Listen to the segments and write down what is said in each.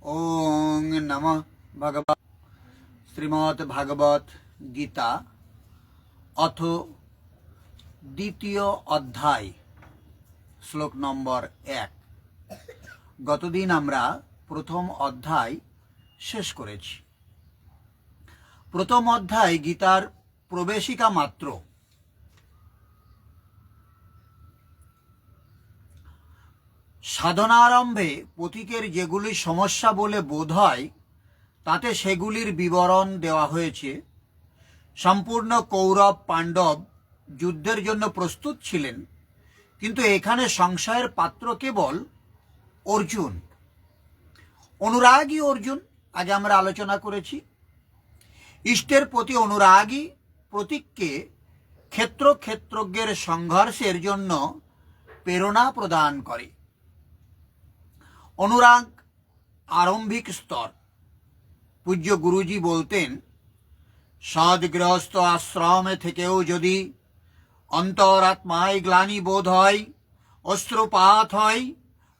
ওং নমঃ ভগবত শ্রীমদ্ ভাগবত গীতা অথ দ্বিতীয় অধ্যায় শ্লোক নম্বর 1। গতদিন আমরা প্রথম অধ্যায় শেষ করেছি। প্রথম অধ্যায় গীতার প্রবেশিকা মাত্র। সাধনারম্ভে পথিকের যেগুলি সমস্যা বলে বোধ হয় তাতে সেগুলির বিবরণ দেওয়া হয়েছে। সম্পূর্ণ কৌরব পাণ্ডব যুদ্ধের জন্য প্রস্তুত ছিলেন, কিন্তু এখানে সংশয়ের পাত্র কেবল অর্জুন। অনুরাগী অর্জুন আগে আমরা আলোচনা করেছি। ইষ্টের প্রতি অনুরাগী প্রতীককে ক্ষেত্রজ্ঞের সংঘর্ষের জন্য প্রেরণা প্রদান করে। অনুরাগ আরম্ভিক স্তর। পূজ্য গুরুজি বলতেন, সদ্গৃহস্থ আশ্রমে থেকেও যদি অন্তরাত্মায় গ্লানি বোধ হয়, অশ্রুপাত হয়,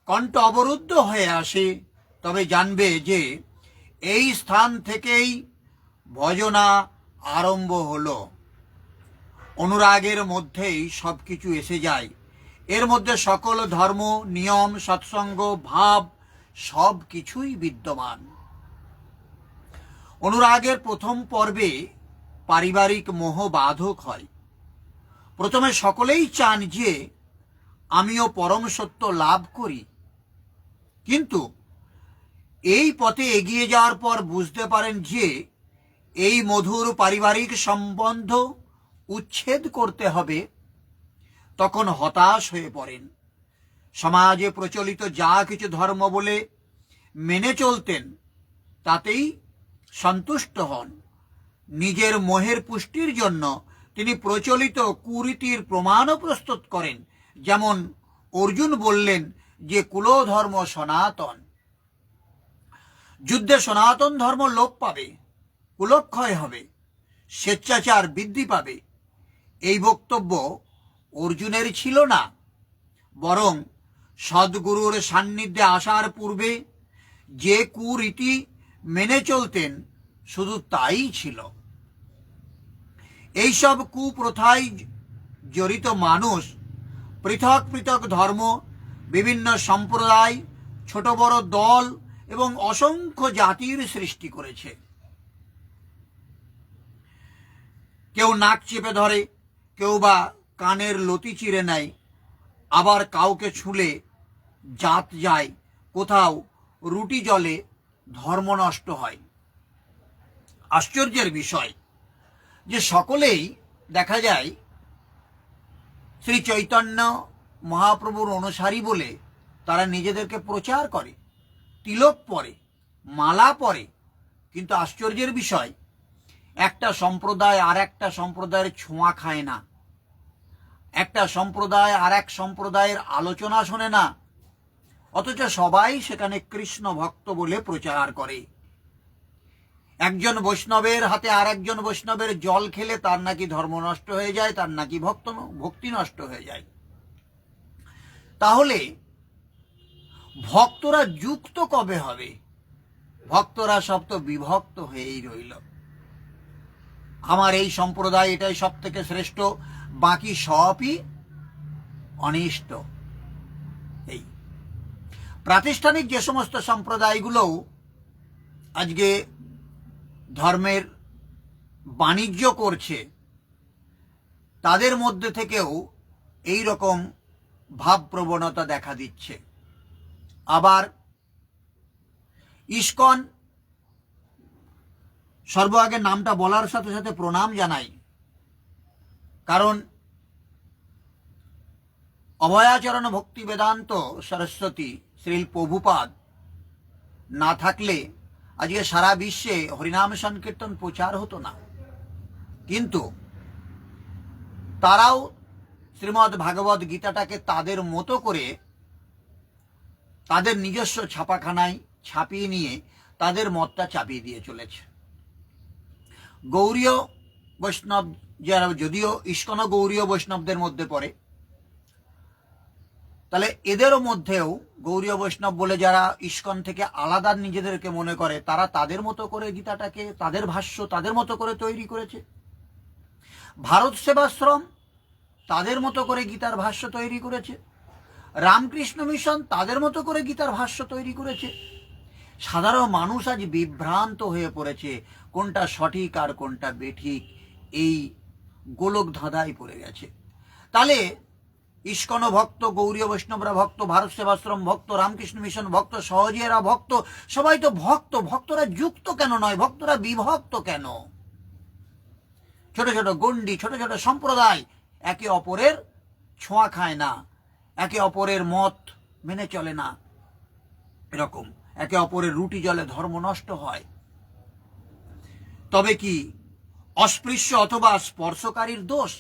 কণ্ঠ অবরুদ্ধ হয়ে আসে, তবে জানবে যে এই স্থান থেকেই ভজনা আরম্ভ হলো। অনুরাগের মধ্যেই সবকিছু এসে যায়। এর মধ্যে সকল ধর্ম, নিয়ম, সৎসঙ্গ, ভাব সব কিছুই বিদ্যমান। অনুরাগের প্রথম পর্বে পারিবারিক মোহ বাধক হয়। প্রথমে সকলেই চান যে আমিও পরম সত্য লাভ করি, কিন্তু এই পথে এগিয়ে যাওয়ার পর বুঝতে পারেন যে এই মধুর পারিবারিক সম্বন্ধ উচ্ছেদ করতে হবে। তখন হতাশ হয়ে পড়েন। সমাজে প্রচলিত যা কিছু ধর্ম বলে মেনে চলতেন তাতেই সন্তুষ্ট হন। নিজের মোহের পুষ্টির জন্য তিনি প্রচলিত কুরীতির প্রমাণও প্রস্তুত করেন। যেমন অর্জুন বললেন যে কুলধর্ম সনাতন। যুদ্ধে সনাতন ধর্ম লোপ পাবে, কুলক্ষয় হবে, স্বেচ্ছাচার বৃদ্ধি পাবে। এই বক্তব্য অর্জুনের ছিল না, বরং সদ্গুরুর সান্নিধ্যে আসার পূর্বে যে কুরীতি মেনে চলতেন শুধু তাই ছিল। এইসব কুপ্রথায় জড়িত মানুষ পৃথক পৃথক ধর্ম, বিভিন্ন সম্প্রদায়, ছোট বড় দল এবং অসংখ্য জাতির সৃষ্টি করেছে। কেউ নাক চেপে ধরে, কেউ বা কানের লতি চিরে নেয়, আবার কাউকে ছুঁলে জাত যায়, কোথাও রুটি জলে, ধর্ম নষ্ট হয়। আশ্চর্যের বিষয় যে সকলেই দেখা যায় শ্রী চৈতন্য মহাপ্রভুর অনুসারী বলে তারা নিজেদেরকে প্রচার করে, তিলক পরে, মালা পরে, কিন্তু আশ্চর্যের বিষয় একটা সম্প্রদায় আর একটা সম্প্রদায়ের ছোঁয়া খায় না। একটা সম্প্রদায় আর এক সম্প্রদায়ের আলোচনা শোনে না, অথচ সবাই সেখানে কৃষ্ণ ভক্ত বলে প্রচার করে। একজন বৈষ্ণবের হাতে আর একজন বৈষ্ণবের জল খেলে তার নাকি ধর্ম নষ্ট হয়ে যায়, তার নাকি ভক্তি নষ্ট হয়ে যায়। তাহলে ভক্তরা যুক্ত কবে হবে? ভক্তরা সব তো বিভক্ত হয়েই রইল। আমার এই সম্প্রদায় এটাই সব থেকে শ্রেষ্ঠ, বাকি সবই অনিষ্ট। এই প্রাতিষ্ঠানিক যে সমস্ত সম্প্রদায়গুলোও আজকে ধর্মের বাণিজ্য করছে, তাদের মধ্যে থেকেও এই রকম ভাব প্রবণতা দেখা দিচ্ছে। আবার ইস্কন, সর্বাগে নামটা বলার সাথে সাথে প্রণাম জানাই, কারণ অভয়াচরণ ভক্তি বেদান্ত সরস্বতী শ্রীল প্রভুপাদ না থাকলে আজকে সারা বিশ্বে হরিনাম সংকীর্তন প্রচার হতো না। কিন্তু তারাও শ্রীমদ্ ভাগবত গীতাটাকে তাদের মতো করে তাদের নিজস্ব ছাপাখানায় ছাপিয়ে নিয়ে তাদের মতটা চাপিয়ে দিয়ে চলেছে। গৌরীয় বৈষ্ণব যারা, যদিও ইস্কন গৌরীয় বৈষ্ণবদের মধ্যে পড়ে, তাহলে এদেরও মধ্যেও গৌড়ীয় বৈষ্ণব বলে যারা ইস্কন থেকে আলাদা নিজেদেরকে মনে করে, তারা তাদের মতো করে গীতাটাকে তাদের ভাষ্য তাদের মতো করে তৈরি করেছে। ভারত সেবাশ্রম তাদের মতো করে গীতার ভাষ্য তৈরি করেছে। রামকৃষ্ণ মিশন তাদের মতো করে গীতার ভাষ্য তৈরি করেছে। সাধারণ মানুষ আজ বিভ্রান্ত হয়ে পড়েছে, কোনটা সঠিক আর কোনটা বেঠিক এই গোলক ধাঁধায় পড়ে গেছে। তাহলে ইস্কন ভক্ত, গৌড়ীয় বৈষ্ণবরা ভক্ত, ভারত সেবাশ্রম ভক্ত, রামকৃষ্ণ মিশন ভক্ত, সহজিয়ারা ভক্ত, সবাই তো ভক্ত। ভক্তরা যুক্ত কেন নয়? ভক্তরা বিভক্ত কেন? ছোট ছোট গণ্ডি, ছোট ছোট সম্প্রদায় একে অপরের ছোঁয়া খায় না, একে অপরের মত মেনে চলে না, এরকম একে অপরের রুটি জলে ধর্ম নষ্ট হয়। তবে কি অস্পৃশ্য অথবা স্পর্শকারীর দোষ?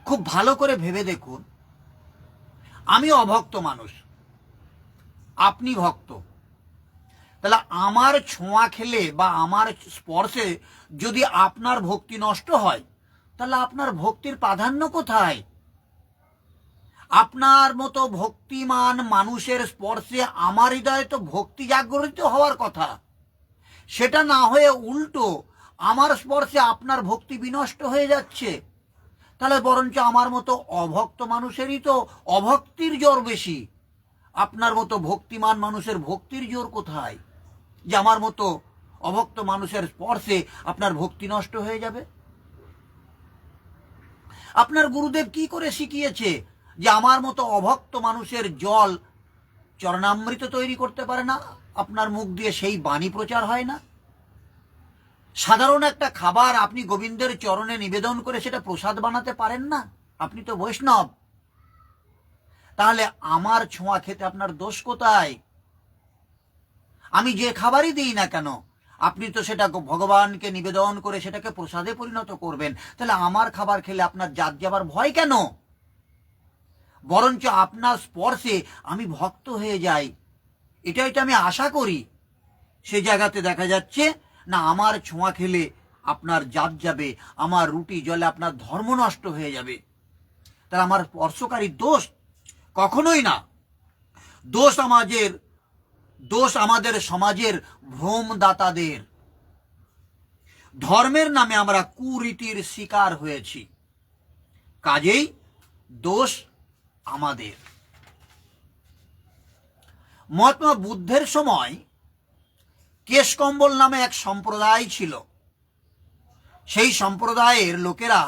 খুব ভালো করে ভেবে দেখুন, আমি অভক্ত মানুষ, আপনি ভক্ত, তাহলে আমার ছোঁয়া খেলে বা আমার স্পর্শে যদি আপনার ভক্তি নষ্ট হয়, তাহলে আপনার ভক্তির প্রাধান্য কোথায়? আপনার মতো ভক্তিমান মানুষের স্পর্শে আমার হৃদয়ে তো ভক্তি জাগরিত হওয়ার কথা, সেটা না হয়ে উল্টো আমার স্পর্শে আপনার ভক্তি বিনষ্ট হয়ে যাচ্ছে। তাহলে বরঞ্চ আমার মতো অভক্ত মানুষেরই তো অভক্তির জোর বেশি। আপনার মতো ভক্তিমান মানুষের ভক্তির জোর কোথায় যে আমার মতো অভক্ত মানুষের স্পর্শে আপনার ভক্তি নষ্ট হয়ে যাবে? আপনার গুরুদেব কি করে শিখিয়েছে যে আমার মতো অভক্ত মানুষের জল চরণামৃত তৈরি করতে পারে না? আপনার মুখ দিয়ে সেই বাণী প্রচার হয় না? সাধারণ একটা খাবার আপনি গোবিন্দের চরণে নিবেদন করে সেটা প্রসাদ বানাতে পারেন না? আপনি তো বৈষ্ণব। তাহলে আমার ছোঁয়া খেতে আপনার দোষ কোথায়? আমি যে খাবারই দিই না কেন, আপনি তো সেটা ভগবানকে নিবেদন করে সেটাকে প্রসাদে পরিণত করবেন। তাহলে আমার খাবার খেলে আপনার জাত যাবার ভয় কেন? বরঞ্চ আপনার স্পর্শে আমি ভক্ত হয়ে যাই, এটাই তো আমি আশা করি। সে জায়গাতে দেখা যাচ্ছে না, আমার ছোঁয়া খেলে আপনার জাত যাবে, আমার রুটি জলে আপনার ধর্ম নষ্ট হয়ে যাবে। তাহলে আমার স্পর্শকারী দোষ? কখনোই না। দোষ আমাদের সমাজের ভ্রমদাতাদের। ধর্মের নামে আমরা কুরীতির শিকার হয়েছি, কাজেই দোষ আমাদের। মহাত্মা বুদ্ধের সময় কেশকম্বল নামে এক সম্প্রদায় ছিল। সেই সম্প্রদায়ের লোকেরা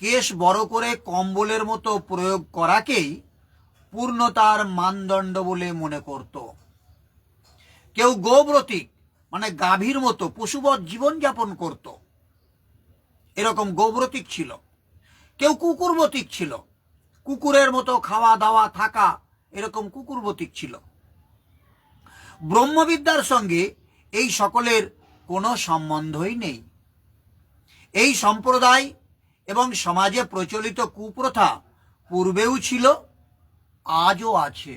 কেশ বড় করে কম্বলের মতো প্রয়োগ করাকেই পূর্ণতার মানদণ্ড বলে মনে করত। কেউ গোব্রতিক মানে গাভীর মতো পশুবৎ জীবনযাপন করত, এরকম গোব্রতিক ছিল। কেউ কুকুরবতিক ছিল, কুকুরের মতো খাওয়া দাওয়া থাকা, এরকম কুকুরবতিক ছিল। ব্রহ্মবিদ্যার সঙ্গে এই সকলের কোনো সম্বন্ধই নেই। এই সম্প্রদায় এবং সমাজে প্রচলিত কুপ্রথা পূর্বেও ছিল, আজও আছে।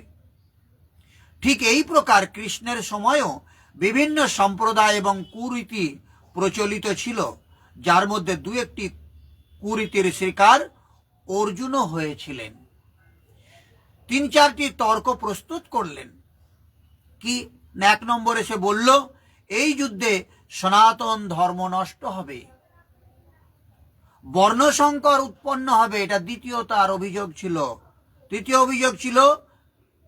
ঠিক এই প্রকার কৃষ্ণের সময়ও বিভিন্ন সম্প্রদায় এবং কুরীতি প্রচলিত ছিল, যার মধ্যে দু একটি কুরীতির শিকার অর্জুনও হয়েছিলেন। 3-4টি তর্ক প্রস্তুত করলেন। কি? 1 নম্বরে সে বলল, এই যুদ্ধে সনাতন ধর্ম নষ্ট হবে, বর্ণসংকর উৎপন্ন হবে, এটা দ্বিতীয় তার অভিযোগ ছিল। তৃতীয় অভিযোগ ছিল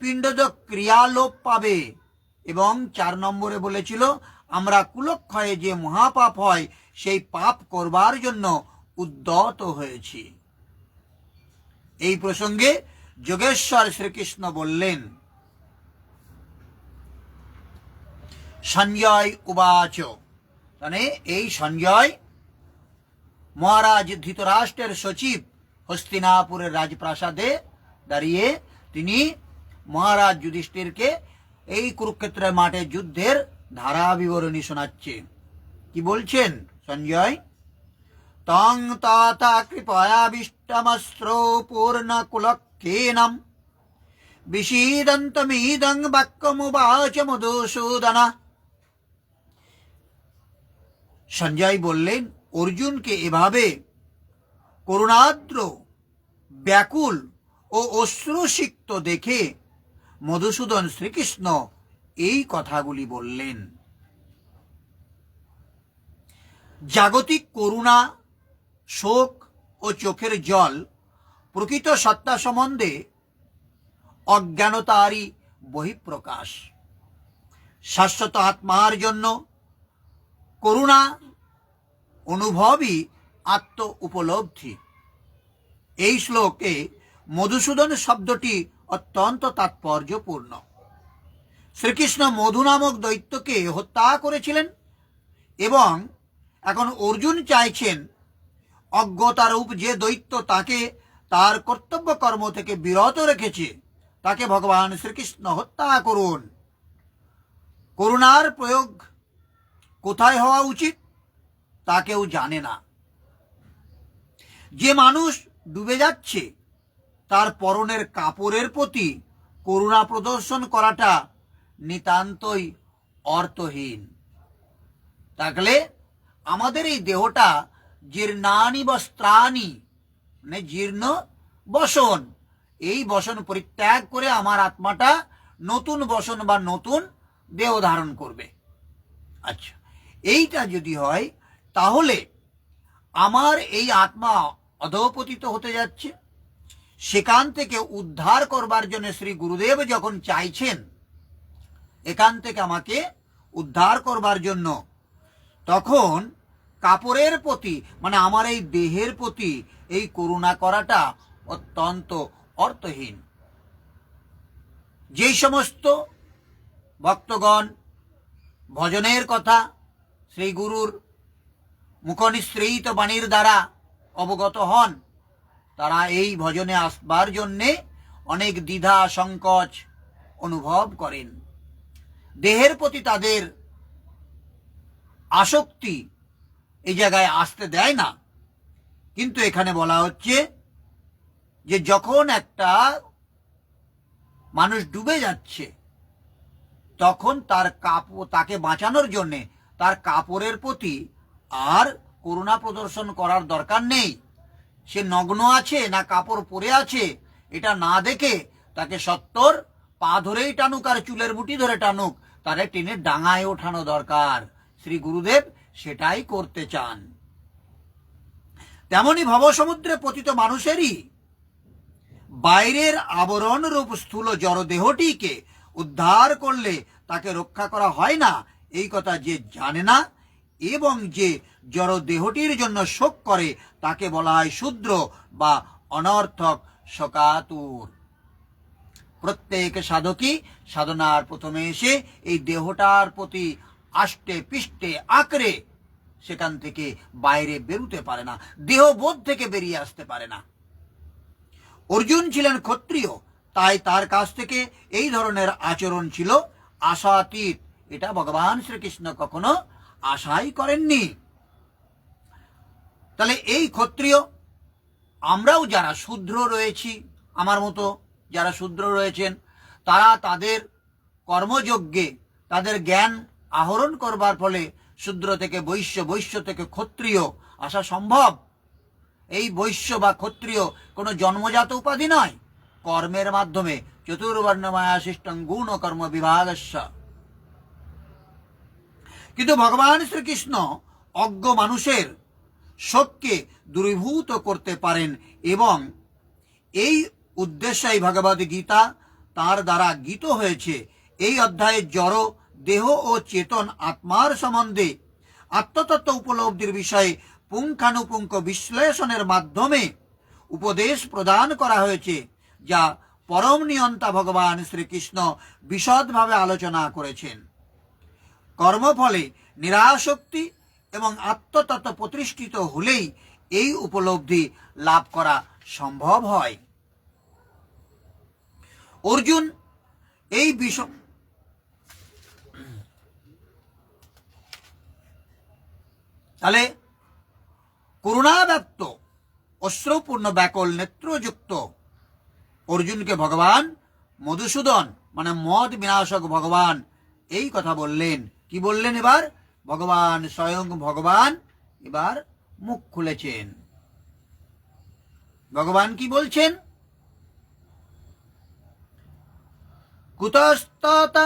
পিণ্ডজ ক্রিয়া লোপ পাবে, এবং 4 নম্বরে বলেছিল আমরা কুলক্ষয়ে যে মহাপাপ হয় সেই পাপ করবার জন্য উদ্যত হয়েছি। এই প্রসঙ্গে যোগেশ্বর শ্রীকৃষ্ণ বললেন, সঞ্জয় উবাচ, মানে এই সঞ্জয় মহারাজ ধৃতরাষ্ট্রের সচিব হস্তিনাপুরের রাজপ্রাসাদে দাঁড়িয়ে তিনি মহারাজ যুধিষ্ঠিরকে এই কুরুক্ষেত্রের মাঠে যুদ্ধের ধারা বিবরণী শোনাচ্ছে। কি বলছেন সঞ্জয়? তং তথা কৃপয়াবিষ্টমস্ত্রো পূর্ণ কুলক্ষেনম বিষীদন্তমিদং বাক্যমুবাচ মধুসূদন। সঞ্জয় বললেন, অর্জুনকে এভাবে করুণাদ্র ব্যাকুল ও অশ্রুসিক্ত দেখে মধুসূদন শ্রীকৃষ্ণ এই কথাগুলি বললেন। জাগতিক করুণা, শোক ও চোখের জল প্রকৃত সত্তা সম্বন্ধে অজ্ঞানতারই বহিঃপ্রকাশ। শাশ্বত আত্মার জন্য করুণা অনুভবই আত্ম উপলব্ধি। এই শ্লোকে মধুসূদন শব্দটি অত্যন্ত তাৎপর্যপূর্ণ। শ্রীকৃষ্ণ মধু নামক দৈত্যকে হত্যা করেছিলেন এবং এখন অর্জুন চাইছেন অজ্ঞতারূপ যে দৈত্য তাকে তার কর্তব্য কর্ম থেকে বিরত রেখেছে তাকে ভগবান শ্রীকৃষ্ণ হত্যা করুন। করুণার প্রয়োগ কোথায় হওয়া উচিত তা কেউ জানে না। যে মানুষ ডুবে যাচ্ছে তার পরনের কাপড়ের প্রতি করুণা প্রদর্শন করাটা নিতান্তই অর্থহীন। তাহলে আমাদের এই দেহটা জীর্ণানি বস্ত্রাণি মানে জীর্ণ বসন, এই বসন পরিত্যাগ করে আমার আত্মাটা নতুন বসন বা নতুন দেহ ধারণ করবে। আচ্ছা, এইটা যদি হয় তাহলে আমার এই আত্মা অধঃপতিত হতে যাচ্ছে, সেখান থেকে উদ্ধার করবার জন্য শ্রী গুরুদেব যখন চাইছেন এখান থেকে আমাকে উদ্ধার করবার জন্য, তখন কাপড়ের প্রতি মানে আমার এই দেহের প্রতি এই করুণা করাটা অত্যন্ত অর্থহীন। যেই সমস্ত ভক্তগণ ভজনের কথা শ্রী গুরুর মুখনিঃসৃত বাণীর দ্বারা অবগত হন, তারা এই ভজনে আসবার জন্যে অনেক দ্বিধা সংকোচ অনুভব করেন। দেহের প্রতি তাদের আসক্তি এই জায়গায় আসতে দেয় না। কিন্তু এখানে বলা হচ্ছে যে যখন একটা মানুষ ডুবে যাচ্ছে তখন তার তাকে বাঁচানোর জন্য তার কাপড়ের প্রতি আর করুণা প্রদর্শন করার দরকার নেই। সে নগ্ন আছে না কাপড় পরে আছে এটা না দেখে তাকে সত্তর পা ধরেই টানুক আর চুলের মুঠি ধরে টানুক, তারে টেনে ডাঙায় ওঠানো দরকার। শ্রী গুরুদেব সেটাই করতে চান। তেমনি ভবসমুদ্রে পতিত মানুষেরই বাইরের আবরণ রূপ স্থূল জড় দেহটিকে উদ্ধার করলে তাকে রক্ষা করা হয় না, এই কথা যে জানে না এবং যে জড় দেহটির জন্য শোক করে তাকে বলা হয় শূদ্র বা অনর্থক শোকাতুর। প্রত্যেক সাধকই সাধনার প্রথমে এসে এই দেহটার প্রতি আষ্টে পিষ্টে আঁকড়ে সেখান থেকে বাইরে বেরুতে পারে না, দেহবোধ থেকে বেরিয়ে আসতে পারে না। অর্জুন ছিলেন ক্ষত্রিয়, তাই তার কাছ থেকে এই ধরনের আচরণ ছিল আশাতীত। এটা ভগবান শ্রীকৃষ্ণ কখনো আশাই করেননি। তাহলে এই ক্ষত্রিয় আমরাও যারা শূদ্র রয়েছি, আমার মতো যারা শূদ্র রয়েছেন, তারা তাদের কর্মযজ্ঞে তাদের জ্ঞান আহরণ করবার ফলে শূদ্র থেকে বৈশ্য, বৈশ্য থেকে ক্ষত্রিয় আসা সম্ভব। এই বৈশ্য বা ক্ষত্রিয় কোনো জন্মজাত উপাধি নয়, কর্মের মাধ্যমে চতুর্বর্ণময়া শিষ্টং গুণ কর্ম বিভাগস্য। কিন্তু ভগবান শ্রীকৃষ্ণ অজ্ঞ মানুষের শোককে দূরীভূত করতে পারেন এবং এই উদ্দেশ্যেই ভগবদ গীতা তার দ্বারা গীত হয়েছে। এই অধ্যায়ে জড় দেহ ও চেতন আত্মার সম্বন্ধে আত্মতত্ত্ব উপলব্ধির বিষয়ে পুঙ্খানুপুঙ্খ বিশ্লেষণের মাধ্যমে উপদেশ প্রদান করা হয়েছে, যা পরম নিয়ন্তা ভগবান শ্রীকৃষ্ণ বিশদভাবে আলোচনা করেছেন। কর্মফলে নিরাসক্তি এবং আত্মতত্ত্ব প্রতিষ্ঠিত হলেই এই উপলব্ধি লাভ করা সম্ভব হয়। অর্জুন এই বিষয় তাহলে করুণাব্যাপ্ত অশ্রুপূর্ণ ব্যাকল নেত্রযুক্ত অর্জুনকে ভগবান মধুসূদন মানে মদ বিনাশক ভগবান এই কথা বললেন। কি বললেন? এবার ভগবান স্বয়ং ভগবান এবার মুখ খুলেছেন। ভগবান কি বলছেন? কুতস্তত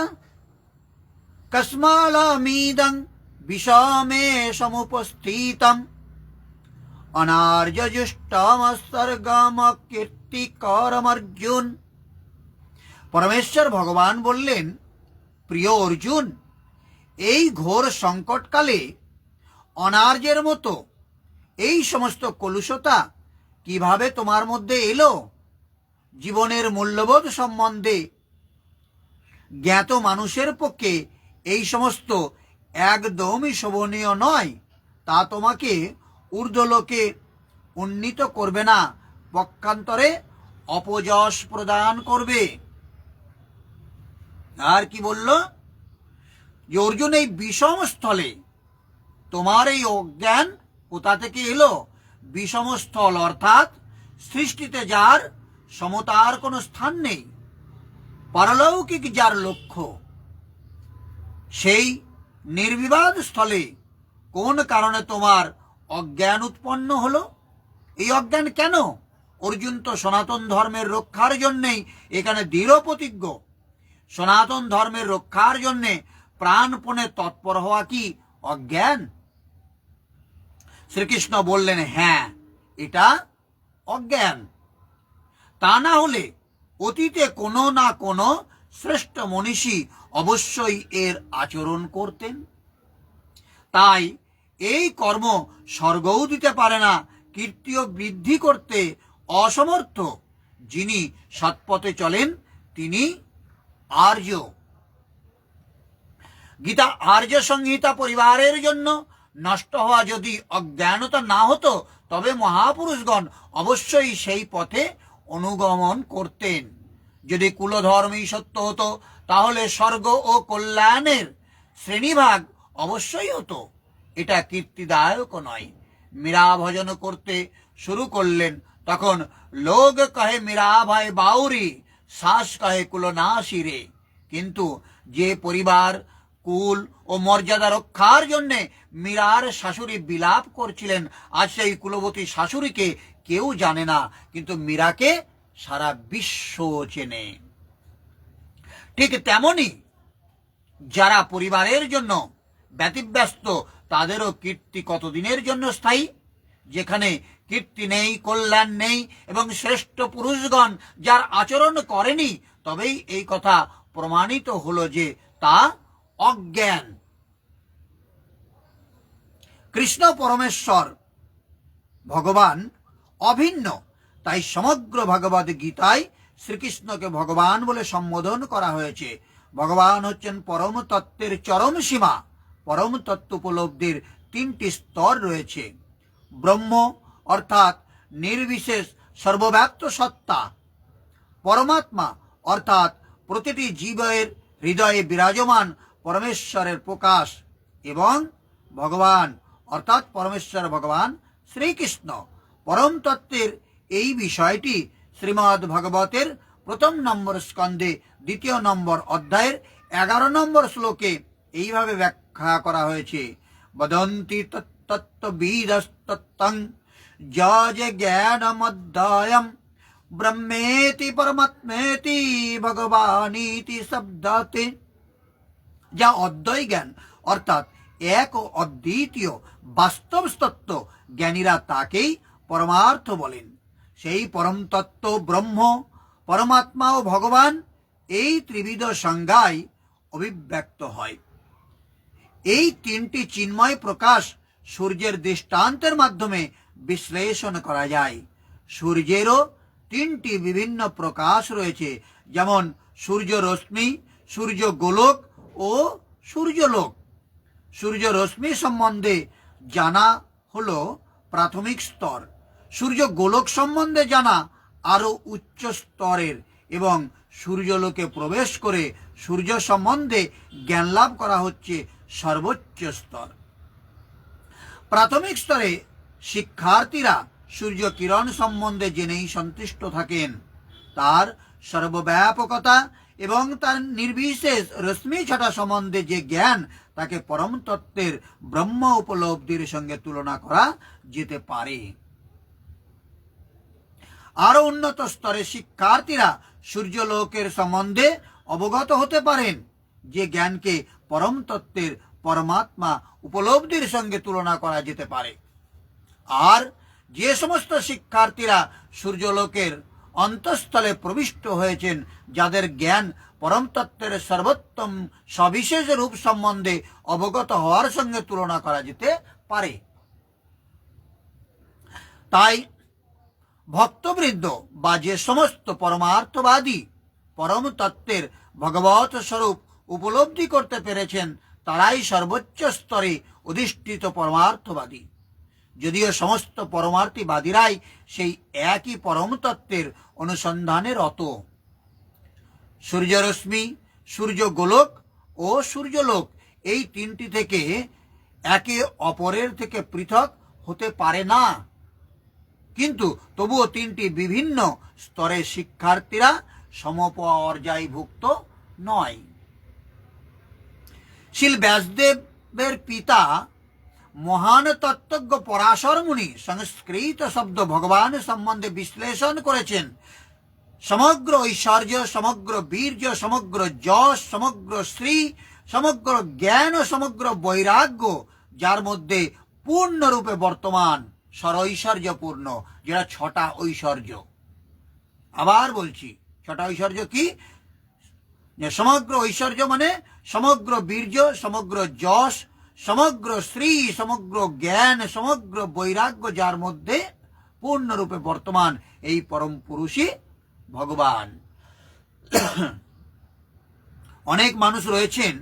কস্মালামিদং বিষমে সমুপস্থিতম অনার্যজুষ্টমসর্গম কীর্তিকরম অর্জুন। পরমেশ্বর ভগবান বললেন, প্রিয় অর্জুন, এই ঘোর সংকটকালে অনার্যের মতো এই সমস্ত কলুষতা কিভাবে তোমার মধ্যে এলো? জীবনের মূল্যবোধ সম্বন্ধে জ্ঞাত মানুষের পক্ষে এই সমস্ত একদমই শোভনীয় নয়। তা তোমাকে ঊর্ধ্বলোকে উন্নীত করবে না, পক্ষান্তরে অপযশ প্রদান করবে। আর কি বলল? যে অর্জুন, এই বিষম স্থলে তোমার এই অজ্ঞান কোথা থেকে এলো? বিষম স্থল অর্থাৎ সৃষ্টিতে যার সমতার কোনো স্থান নেই, পারলৌকিক যার লক্ষ্য, সেই নির্বিবাদ স্থলে কোন কারণে তোমার অজ্ঞান উৎপন্ন হলো? এই অজ্ঞান কেন? অর্জুন তো সনাতন ধর্মের রক্ষার জন্যেই এখানে দৃঢ় প্রতিজ্ঞ। সনাতন ধর্মের রক্ষার জন্যে প্রাণপণে তৎপর হওয়া কি অজ্ঞান? শ্রীকৃষ্ণ বললেন, হ্যাঁ, এটা অজ্ঞান। তা না হলে অতীতে কোনো না কোনো শ্রেষ্ঠ মনীষী অবশ্যই এর আচরণ করতেন। তাই এই কর্ম স্বর্গও দিতে পারে না, কীর্তিও বৃদ্ধি করতে অসমর্থ। যিনি সৎপথে চলেন তিনি আর্য। গীতা আর্য সংহিতা পরিবারের জন্য নষ্ট হওয়া যদি অজ্ঞানতা না হতো, তবে মহাপুরুষগণ অবশ্যই সেই পথে অনুগমন করতেন। যদি কুলধর্মই সত্য হতো, তাহলে স্বর্গ ও কল্যাণের শ্রেণীভাগ অবশ্যই হতো। এটা কীর্তিদায়ক নয়। মীরা ভজন করতে শুরু করলেন, তখন লোক কহে মীরা ভাই বাউরি, শ্বাস কহে কুলনাশী রে। কিন্তু যে পরিবার, কুল ও মর্যাদা রক্ষার জন্যে মীরার শাশুড়ি বিলাপ করছিলেন, আজ সেই কুলবতী শাশুড়িকে কেউ জানে না, কিন্তু মীরাকে সারা বিশ্ব চেনে। ঠিক তেমনি যারা পরিবারের জন্য ব্যতিব্যস্ত, তাদেরও কীর্তি কতদিনের জন্য স্থায়ী? যেখানে কীর্তি নেই, কল্যাণ নেই এবং শ্রেষ্ঠ পুরুষগণ যার আচরণ করেনি, তবেই এই কথা প্রমাণিত হলো যে তা অজ্ঞান। কৃষ্ণ পরমেশ্বর ভগবান অভিন্ন, তাই সমগ্র ভগবদ গীতায় শ্রীকৃষ্ণকে ভগবান বলে সম্বোধন করা হয়েছে। ভগবান হচ্ছেন পরম তত্ত্বের চরম সীমা। পরম তত্ত্ব উপলব্ধির তিনটি স্তর রয়েছে। ব্রহ্ম অর্থাৎ নির্বিশেষ সর্বব্যাপ্ত সত্তা, পরমাত্মা অর্থাৎ প্রতিটি জীবের হৃদয়ে বিরাজমান পরমেশ্বরের প্রকাশ, এবং ভগবান অর্থাৎ পরমেশ্বর ভগবান শ্রীকৃষ্ণ। পরম তত্ত্বের এই বিষয়টি শ্রীমদ্ ভাগবতের 1 নম্বর স্কন্ধে 2 নম্বর অধ্যায়ের 11 নম্বর শ্লোকে এইভাবে ব্যাখ্যা করা হয়েছে। বদন্তি তত্ত্ববিদস্তত্ত্বং যজ জ্ঞানমধ্যায়ম ব্রহ্মেতি পরমাত্মেতি ভগবানীতি শব্দাতে। যা অদ্বয় জ্ঞান অর্থাৎ এক ও অদ্বিতীয় বাস্তব তত্ত্ব, জ্ঞানীরা তাকেই পরমার্থ বলেন। সেই পরম তত্ত্ব ব্রহ্ম, পরমাত্মা ও ভগবান এই ত্রিবিধ সংজ্ঞায় অভিব্যক্ত হয়। এই তিনটি চিন্ময় প্রকাশ সূর্যের দৃষ্টান্তের মাধ্যমে বিশ্লেষণ করা যায়। সূর্যেরও তিনটি বিভিন্ন প্রকাশ রয়েছে, যেমন সূর্য রশ্মি, সূর্য গোলক ও সূর্যলোক। সূর্য রশ্মি সম্বন্ধে জানা হলো প্রাথমিক স্তর, সূর্য গোলক সম্বন্ধে জানা আরো উচ্চ স্তরের, এবং সূর্যলোকে প্রবেশ করে সূর্য সম্বন্ধে জ্ঞান লাভ করা হচ্ছে সর্বোচ্চ স্তর। প্রাথমিক স্তরে শিক্ষার্থীরা সূর্য কিরণ সম্বন্ধে জেনেই সন্তুষ্ট থাকেন। তার সর্বব্যাপকতা এবং তার নির্বিশেষ রশ্মি ছটা সম্বন্ধে যে জ্ঞান, তাকে পরম তত্ত্বের ব্রহ্ম উপলব্ধির সঙ্গে তুলনা করা যেতে পারে। আরো উন্নত স্তরের শিক্ষার্থীরা সূর্যলোকের সম্বন্ধে অবগত হতে পারেন, যে জ্ঞানকে পরম তত্ত্বের পরমাত্মা উপলব্ধির সঙ্গে তুলনা করা যেতে পারে। আর যে সমস্ত শিক্ষার্থীরা সূর্যলোকের অন্তঃস্থলে প্রবিষ্ট হয়েছেন, যাদের জ্ঞান পরম তত্ত্বের সর্বোত্তম সবিশেষ রূপ সম্বন্ধে অবগত হওয়ার সঙ্গে তুলনা করা যেতে পারে। তাই ভক্তবৃন্দ বা যে সমস্ত পরমার্থবাদী পরম তত্ত্বের ভগবত স্বরূপ উপলব্ধি করতে পেরেছেন, তারাই সর্বোচ্চ স্তরে অধিষ্ঠিত পরমার্থবাদী। যদিও সমস্ত পরমার্থীবাদীরাই সেই একই পরম তত্ত্বের অনুসন্ধানে রত। সূর্যরশ্মি, সূর্য গোলক ও সূর্যলোক এই তিনটি থেকে একে অপরের থেকে পৃথক হতে পারে না, কিন্তু তবুও তিনটি বিভিন্ন স্তরের শিক্ষার্থীরা সমপর্যায়ভুক্ত নয়। শিল ব্যাসদেবের পিতা মহান তত্ত্বজ্ঞ পরাশর মুনি সংস্কৃত শব্দ ভগবান সম্বন্ধে বিশ্লেষণ করেছেন। সমগ্র ঐশ্বর্য, সমগ্র বীর্য, সমগ্র যশ, সমগ্র শ্রী, সমগ্র জ্ঞান ও সমগ্র বৈরাগ্য যার মধ্যে পূর্ণরূপে বর্তমান, সরৈশ্বর্যপূর্ণ, যেটা ছটা ঐশ্বর্য। আবার বলছি, ছটা ঐশ্বর্য কি? সমগ্র ঐশ্বর্য মানে সমগ্র বীর্য, সমগ্র যশ, সমগ্র শ্রী, সমগ্র জ্ঞান, সমগ্র বৈরাগ্য যার মধ্যে পূর্ণরূপে বর্তমান, এই পরম পুরুষই ভগবান। অনেক মানুষ রয়েছেন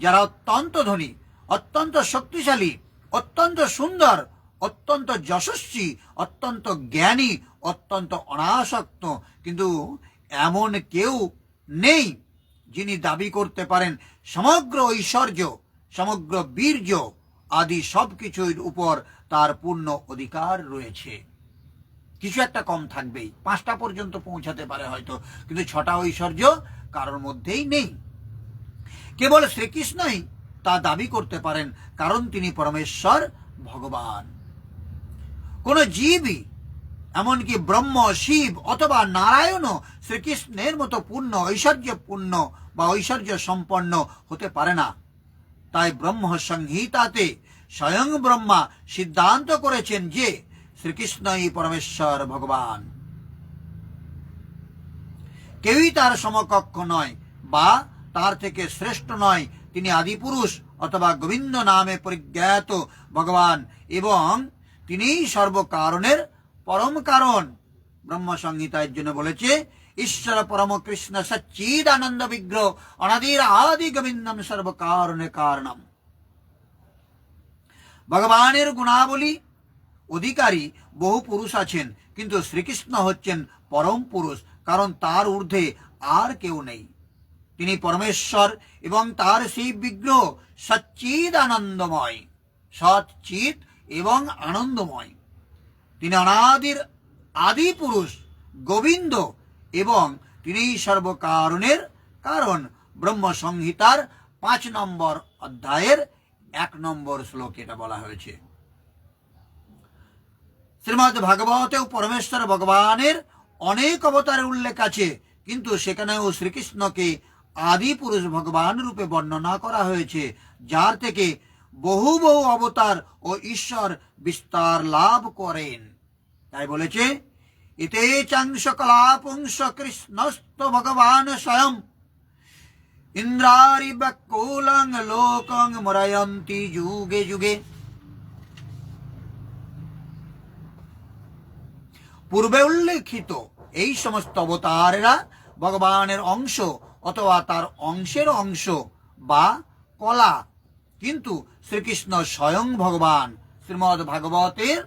যারা অত্যন্ত ধনী, অত্যন্ত শক্তিশালী, অত্যন্ত সুন্দর, অত্যন্ত যশস্বী, অত্যন্ত জ্ঞানী, অত্যন্ত অনাসক্ত, কিন্তু এমন কেউ নেই যিনি দাবি করতে পারেন সমগ্র ঐশ্বর্য, সমগ্র বীর্য আদি সবকিছুর উপর তার পূর্ণ অধিকার রয়েছে। কিছু একটা কম থাকবেই, 5টা পর্যন্ত পৌঁছাতে পারে হয়তো, কিন্তু 6টা ঐশ্বর্য কারোর মধ্যেই নেই। কেবল শ্রীকৃষ্ণই তা দাবি করতে পারেন, কারণ তিনি পরমেশ্বর ভগবান। কোন জীবই, এমনকি ব্রহ্ম, শিব অথবা নারায়ণও শ্রীকৃষ্ণের মতো পূর্ণ ঐশ্বর্যপূর্ণ বা ঐশ্বর্য সম্পন্ন হতে পারে না। তাই ব্রহ্ম সংহিতাতে স্বয়ং ব্রহ্মা সিদ্ধান্ত করেছেন যে শ্রীকৃষ্ণই পরমেশ্বর ভগবান। কেউই তার সমকক্ষ নয় বা তার থেকে শ্রেষ্ঠ নয়। তিনি আদিপুরুষ অথবা গোবিন্দ নামে পরিজ্ঞাত ভগবান এবং তিনিই সর্বকারণের পরম কারণ। ব্রহ্ম সংহিতার জন্য বলেছে, ঈশ্বর পরম কৃষ্ণ সচ্চিদ আনন্দ বিগ্রহ অনাদির আদি গোবিন্দম সর্বকারণে কারণম। ভগবানের গুণাবলী অধিকারী বহু পুরুষ আছেন, কিন্তু শ্রীকৃষ্ণ হচ্ছেন পরম পুরুষ, কারণ তার ঊর্ধ্বে আর কেউ নেই। তিনি পরমেশ্বর এবং তার সেই বিগ্রহ সচ্চিদ আনন্দময়, সচ্চিত এবং আনন্দময়। তিনি অনাদির আদি পুরুষ গোবিন্দ এবং তিনি সর্বকারণের কারণ। ব্রহ্ম সংহিতার 5 নম্বর অধ্যায়ের 1 নম্বর শ্লোকে এটা বলা হয়েছে। শ্রীমদ্ ভাগবতেও পরমেশ্বর ভগবানের অনেক অবতারের উল্লেখ আছে, কিন্তু সেখানেও শ্রীকৃষ্ণকে আদি পুরুষ ভগবান রূপে বর্ণনা করা হয়েছে, যার থেকে বহু বহু অবতার ও ঈশ্বর বিস্তার লাভ করেন। তাই বলেছে, ইতে চাংশ কলাপুংস কৃষ্ণস্ত ভগবান স্বয়ং ইন্দ্রারি ব্যাকুলং লোকং মরয়ন্তি যুগে যুগে। পূর্বে উল্লেখিত এই সমস্ত অবতারেরা ভগবানের অংশ অথবা তার অংশের অংশ বা কলা, কিন্তু শ্রীকৃষ্ণ স্বয়ং ভগবান। শ্রীমদ্ ভাগবতের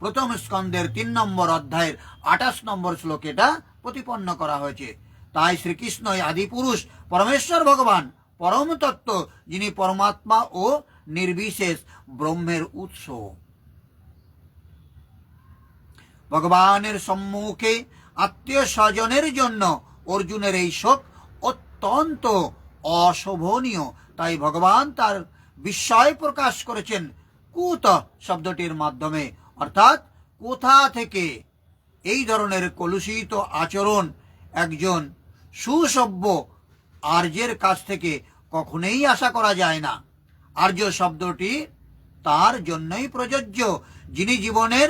1ম স্কন্ধের 3 নম্বর অধ্যায়ের 28 নম্বর শ্লোকে এটা প্রতিপন্ন করা হয়েছে। তাই শ্রীকৃষ্ণই আদি পুরুষ, পরমেশ্বর ভগবান, পরম তত্ত্ব, যিনি পরমাত্মা ও নির্বিশেষ ব্রহ্মের উৎস। ভগবানের সম্মুখে আত্মীয় স্বজনের জন্য অর্জুনের এই শোক অত্যন্ত অশোভনীয়। তাই ভগবান তার বিস্ময় প্রকাশ করেছেন কুত শব্দটির মাধ্যমে, অর্থাৎ কোথা থেকে। এই ধরনের কলুষিত আচরণ একজন সুসভ্য আর্যের কাছ থেকে কখনোই আশা করা যায় না। আর্য শব্দটি তার জন্যই প্রযোজ্য, যিনি জীবনের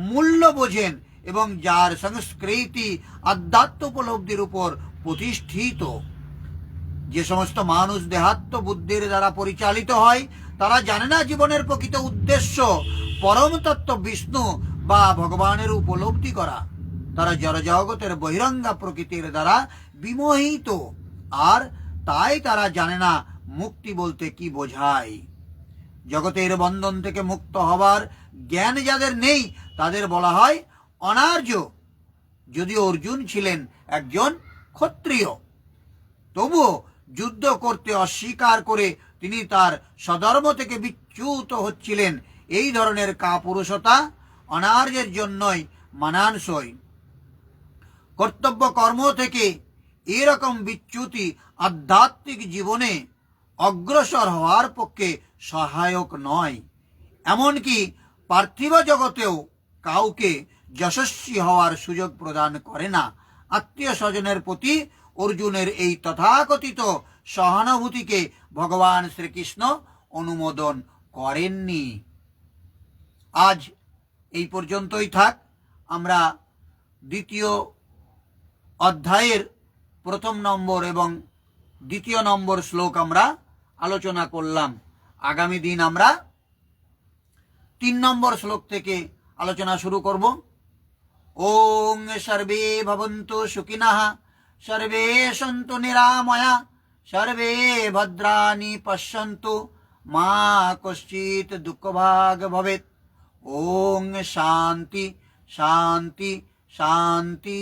মূল্য বোঝেন এবং যার সংস্কৃতি আধ্যাত্ম উপলব্ধির উপর প্রতিষ্ঠিত। যে সমস্ত মানুষ দেহাত্ম বুদ্ধির দ্বারা পরিচালিত হয়, তারা জানে না জীবনের প্রকৃত উদ্দেশ্য পরম তত্ত্ব বিষ্ণু বা ভগবানের উপলব্ধি করা। তারা জড়জগতের বহিরঙ্গা প্রকৃতির দ্বারা বিমোহিত, আর তাই তারা জানে না মুক্তি বলতে কি বোঝায়। জগতের বন্ধন থেকে মুক্ত হবার জ্ঞান যাদের নেই, তাদের বলা হয় অনার্য। যদিও অর্জুন ছিলেন একজন ক্ষত্রিয়, তবুও যুদ্ধ করতে অস্বীকার করে তিনি তার স্বধর্ম থেকে বিচ্যুত হচ্ছিলেন। এই ধরনের কাপুরুষতা অনার্যের জন্যই মানানসই। কর্তব্য কর্ম থেকে এরকম বিচ্যুতি আধ্যাত্মিক জীবনে অগ্রসর হওয়ার পক্ষে সহায়ক নয়। এমনকি পার্থিব জগতেও কাউকে যশস্বী হওয়ার সুযোগ প্রদান করে না। আত্মীয় স্বজনের প্রতি অর্জুনের এই তথাকথিত সহানুভূতিকে ভগবান শ্রীকৃষ্ণ অনুমোদন করেননি। আজ এই পর্যন্তই থাক। আমরা দ্বিতীয় অধ্যায়ের প্রথম নম্বর এবং দ্বিতীয় নম্বর শ্লোক আমরা আলোচনা করলাম। আগামী দিন আমরা 3 নম্বর শ্লোক থেকে আলোচনা শুরু করব। ওং সর্বে ভবন্তু সুখিনঃ, সর্বে সন্তু নিরাময়া, সর্বে ভদ্রাণি পশ্যন্তু, মা কশ্চিৎ দুঃখভাগ ভবেৎ। ওং শান্তি শান্তি শান্তি।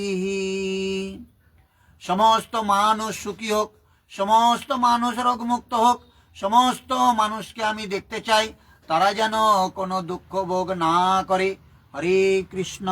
সমস্ত মানুষ সুখী হোক, সমস্ত মানুষ রোগমুক্ত হোক। সমস্ত মানুষকে আমি দেখতে চাই তারা যেন কোনো দুঃখ ভোগ না করে। হরে কৃষ্ণ।